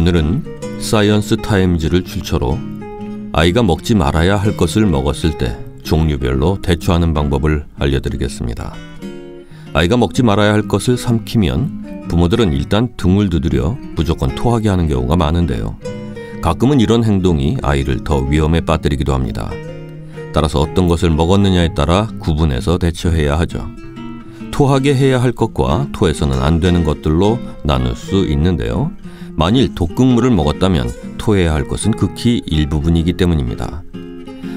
오늘은 사이언스 타임즈를 출처로 아이가 먹지 말아야 할 것을 먹었을 때 종류별로 대처하는 방법을 알려드리겠습니다. 아이가 먹지 말아야 할 것을 삼키면 부모들은 일단 등을 두드려 무조건 토하게 하는 경우가 많은데요. 가끔은 이런 행동이 아이를 더 위험에 빠뜨리기도 합니다. 따라서 어떤 것을 먹었느냐에 따라 구분해서 대처해야 하죠. 토하게 해야 할 것과 토해서는 안 되는 것들로 나눌 수 있는데요. 만일 독극물을 먹었다면 토해야 할 것은 극히 일부분이기 때문입니다.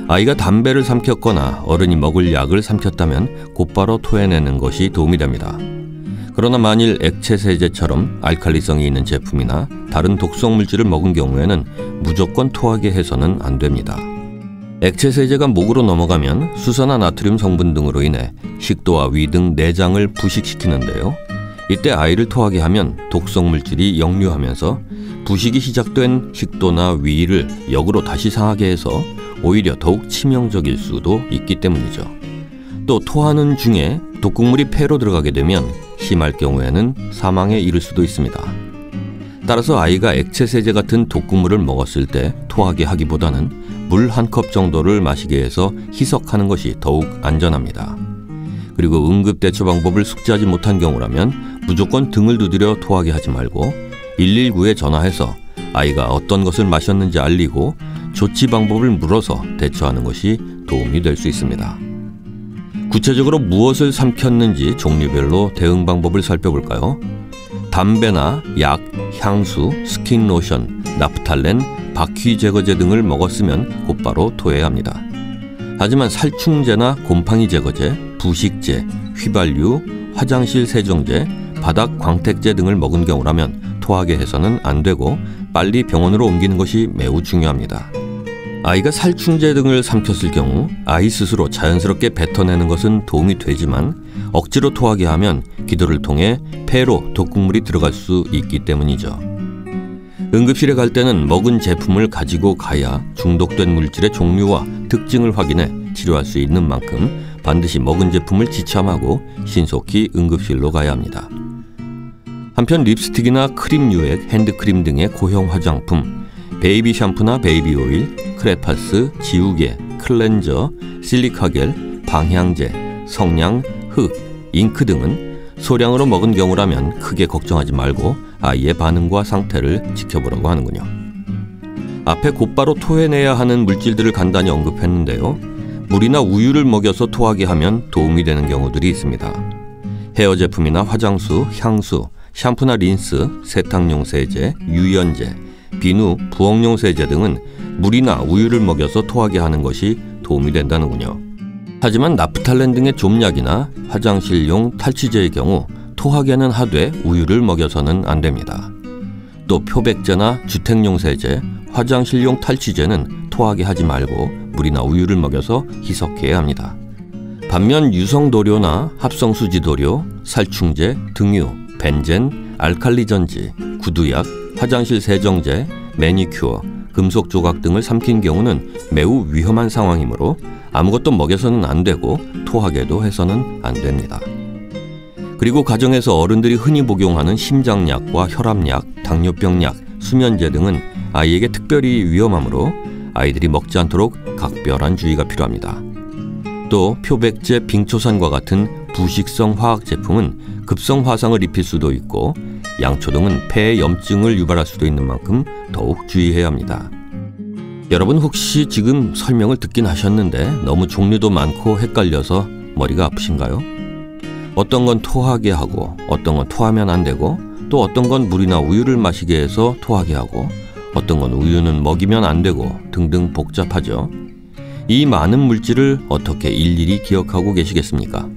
아이가 담배를 삼켰거나 어른이 먹을 약을 삼켰다면 곧바로 토해내는 것이 도움이 됩니다. 그러나 만일 액체 세제처럼 알칼리성이 있는 제품이나 다른 독성 물질을 먹은 경우에는 무조건 토하게 해서는 안 됩니다. 액체 세제가 목으로 넘어가면 수소나 나트륨 성분 등으로 인해 식도와 위 등 내장을 부식시키는데요. 이때 아이를 토하게 하면 독성 물질이 역류하면서 부식이 시작된 식도나 위를 역으로 다시 상하게 해서 오히려 더욱 치명적일 수도 있기 때문이죠. 또 토하는 중에 독극물이 폐로 들어가게 되면 심할 경우에는 사망에 이를 수도 있습니다. 따라서 아이가 액체 세제 같은 독극물을 먹었을 때 토하게 하기보다는 물 1컵 정도를 마시게 해서 희석하는 것이 더욱 안전합니다. 그리고 응급대처 방법을 숙지하지 못한 경우라면 무조건 등을 두드려 토하게 하지 말고 119에 전화해서 아이가 어떤 것을 마셨는지 알리고 조치 방법을 물어서 대처하는 것이 도움이 될 수 있습니다. 구체적으로 무엇을 삼켰는지 종류별로 대응 방법을 살펴볼까요? 담배나 약, 향수, 스킨 로션, 나프탈렌, 바퀴 제거제 등을 먹었으면 곧바로 토해야 합니다. 하지만 살충제나 곰팡이 제거제, 부식제, 휘발유, 화장실 세정제, 바닥 광택제 등을 먹은 경우라면 토하게 해서는 안 되고 빨리 병원으로 옮기는 것이 매우 중요합니다. 아이가 살충제 등을 삼켰을 경우 아이 스스로 자연스럽게 뱉어내는 것은 도움이 되지만 억지로 토하게 하면 기도를 통해 폐로 독극물이 들어갈 수 있기 때문이죠. 응급실에 갈 때는 먹은 제품을 가지고 가야 중독된 물질의 종류와 특징을 확인해 치료할 수 있는 만큼 반드시 먹은 제품을 지참하고 신속히 응급실로 가야 합니다. 한편 립스틱이나 크림 유액, 핸드크림 등의 고형 화장품, 베이비 샴푸나 베이비 오일, 크레파스, 지우개, 클렌저, 실리카겔, 방향제, 성냥, 흙, 잉크 등은 소량으로 먹은 경우라면 크게 걱정하지 말고 아이의 반응과 상태를 지켜보라고 하는군요. 앞에 곧바로 토해내야 하는 물질들을 간단히 언급했는데요. 물이나 우유를 먹여서 토하게 하면 도움이 되는 경우들이 있습니다. 헤어 제품이나 화장수, 향수, 샴푸나 린스, 세탁용 세제, 유연제, 비누, 부엌용 세제 등은 물이나 우유를 먹여서 토하게 하는 것이 도움이 된다는군요. 하지만 나프탈렌 등의 좀약이나 화장실용 탈취제의 경우 토하게는 하되 우유를 먹여서는 안 됩니다. 또 표백제나 주택용 세제, 화장실용 탈취제는 토하게 하지 말고 물이나 우유를 먹여서 희석해야 합니다. 반면 유성도료나 합성수지도료, 살충제, 등유, 벤젠, 알칼리전지, 구두약, 화장실 세정제, 매니큐어, 금속 조각 등을 삼킨 경우는 매우 위험한 상황이므로 아무것도 먹여서는 안 되고 토하게도 해서는 안 됩니다. 그리고 가정에서 어른들이 흔히 복용하는 심장약과 혈압약, 당뇨병약, 수면제 등은 아이에게 특별히 위험하므로 아이들이 먹지 않도록 각별한 주의가 필요합니다. 또 표백제, 빙초산과 같은 부식성 화학 제품은 급성 화상을 입힐 수도 있고 양초 등은 폐에 염증을 유발할 수도 있는 만큼 더욱 주의해야 합니다. 여러분 혹시 지금 설명을 듣긴 하셨는데 너무 종류도 많고 헷갈려서 머리가 아프신가요? 어떤 건 토하게 하고 어떤 건 토하면 안 되고 또 어떤 건 물이나 우유를 마시게 해서 토하게 하고 어떤 건 우유는 먹이면 안 되고 등등 복잡하죠. 이 많은 물질을 어떻게 일일이 기억하고 계시겠습니까?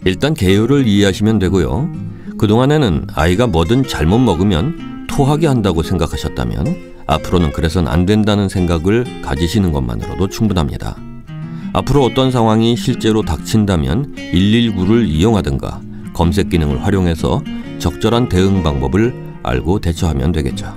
일단 개요를 이해하시면 되고요. 그동안에는 아이가 뭐든 잘못 먹으면 토하게 한다고 생각하셨다면 앞으로는 그래서는 안 된다는 생각을 가지시는 것만으로도 충분합니다. 앞으로 어떤 상황이 실제로 닥친다면 119를 이용하든가 검색 기능을 활용해서 적절한 대응 방법을 알고 대처하면 되겠죠.